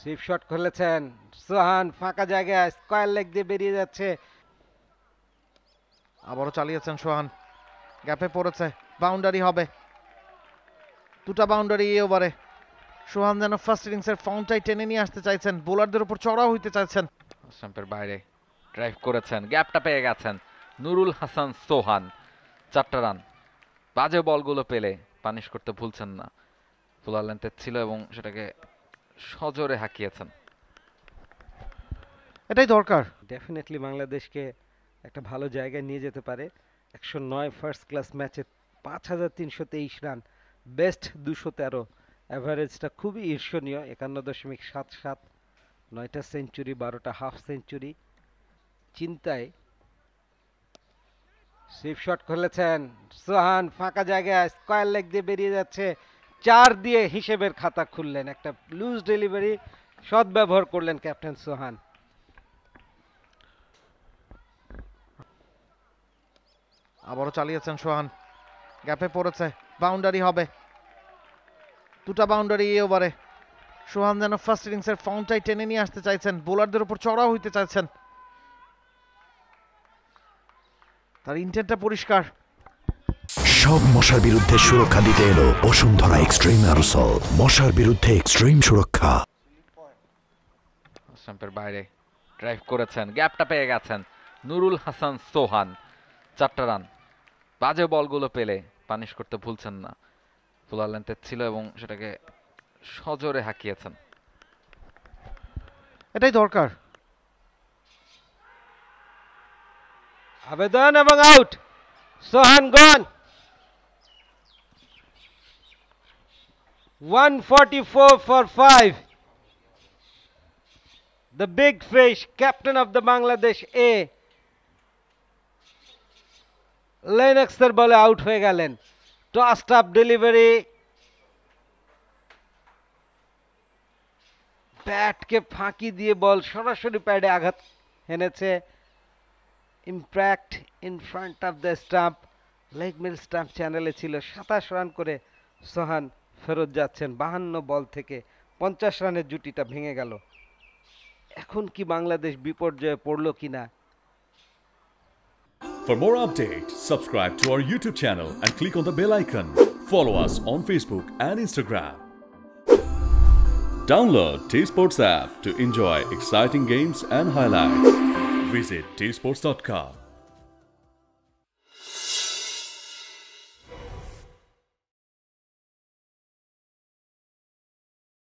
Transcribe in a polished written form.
Sweep shot খেলেছেন সোহান, ফাঁকা জায়গায় স্কয়ার লেগ দিয়ে বেরিয়ে যাচ্ছে। আবারও চালিয়েছেন সোহান, গ্যাপে পড়েছে, বাউন্ডারি হবে। দুটা বাউন্ডারি এই ওভারে। সোহান যেন ফার্স্ট ইনিংসের ফর্মটাই টেনে নিয়ে আসতে চাইছেন, বোলারদের উপর চড়াও হইতে চাইছেন। স্টাম্পের বাইরে ড্রাইভ করেছেন, গ্যাপটা পেয়ে গেছেন নুরুল হাসান সোহান। 4টা রান। বাজে বলগুলো পেলে পানিশ করতে ভুলছেন না। ফুলার লেন্থের ছিল এবং সেটাকে সজোরে হাঁকিয়েছেন। এটাই দরকার। ডেফিনেটলি বাংলাদেশকে একটা ভালো জায়গায় নিয়ে যেতে পারে। 109 ফার্স্ট ক্লাস ম্যাচে 5323 রান, বেস্ট 213, অ্যাভারেজটা খুবই ঈর্ষণীয় 51.77, 9টা সেঞ্চুরি, 12টা হাফ সেঞ্চুরি। চিন্তায় সুইপ শট খেলেছেন সোহান, ফাঁকা জায়গায় স্কয়ার লেগ দিয়ে বেরিয়ে যাচ্ছে। 4 দিয়ে হিসেবের খাতা খুললেন, একটা লুজ ডেলিভারি সদ্ব্যবহার করলেন ক্যাপ্টেন সোহান। আবারও চালিয়েছেন সোহান, গ্যাপে পড়েছে, বাউন্ডারি হবে। দুটা বাউন্ডারি এই ওভারে। সোহান যেন ফার্স্ট ইনিংসের ফর্মটাই টেনে নিয়ে আসতে চাইছেন, বোলারদের উপর চড়াও হইতে চাইছেন। তার ইন্টেন্টটা পরিষ্কার। সব মশার বিরুদ্ধে সুরক্ষা দিতে এলো বসুন্ধরা এক্সট্রিম অ্যারোসল, মশার বিরুদ্ধে এক্সট্রিম সুরক্ষা। স্টাম্পের বাইরে ড্রাইভ করেছেন, গ্যাপটা পেয়ে গেছেন নুরুল হাসান সোহান। 4টা রান। বাজে বলগুলো পেলে পানিশ করতে ভুলছেন না। ফুলার লেন্থের ছিল এবং সেটাকে সজোরে হাঁকিয়েছেন। এটাই দরকার। আবেদন এবং out. Sohan gone. 144 for 5. The big fish, captain of the Bangladesh A, লেনক্সের বলে আউট হয়ে গেলেন। টসড আপ ডেলিভারি, ব্যাটকে ফাঁকি দিয়ে বল সরাসরি প্যাডে আঘাত হেনেছে। Impact in front of the stump. Leg মিল স্টাম্প চ্যানেলে ছিল। 27 রান করে সোহান ফেরত যাচ্ছেন। 52 বল থেকে 50 রানের জুটিটা ভেঙে গেল। এখন কি বাংলাদেশ বিপর্যয়ে পড়লো কিনা? For more updates, subscribe to our YouTube channel and click on the bell icon. Follow us on Facebook and Instagram. Download T-Sports app to enjoy exciting games and highlights. Visit tsports.com.